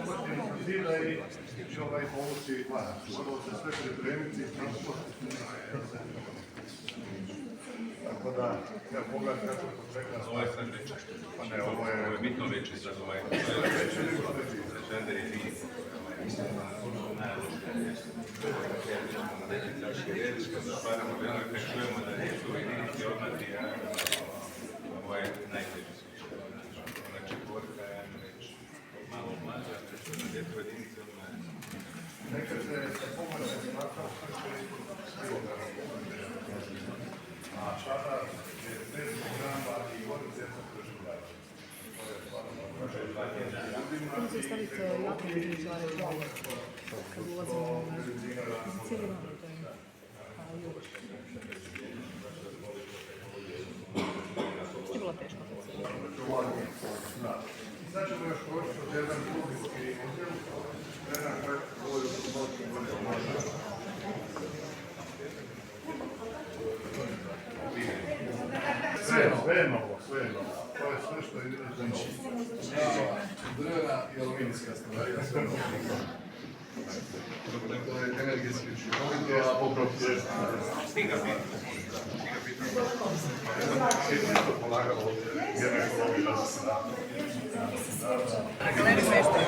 intenzira i će povući plan. Moramo se sve pripremiti. Tako da, ja pogledam kako je to prekrasno. Ovo je sad veće. Pa ne, ovo je bitno veće sad ovaj. Žender je vidi. Kad zatvaramo velo i čujemo da nisu jedinici odmati, ovo je najteže sviđa. Znači, borka je već malo mlađa, preču na djetu jedinici odmah. nekad se pomoći smatrao sve a sada je 5 programa i godin djeca preživljati. Možete staviti jako izvare plavo kad ulazimo na cijeli dan. Što je bilo teško? Sad ćemo još proći od jedan klubinski model, jedan kratko koju noću može. Sve je novo. To je sve što je vidjeti novo. Drvena i aluminijska stvarija, sve novo. To je energetski učinkovito, a popravo je Stiga biti. Sjetno je to polagalo ovdje, jer je ekologi da se da. Galerij mesta.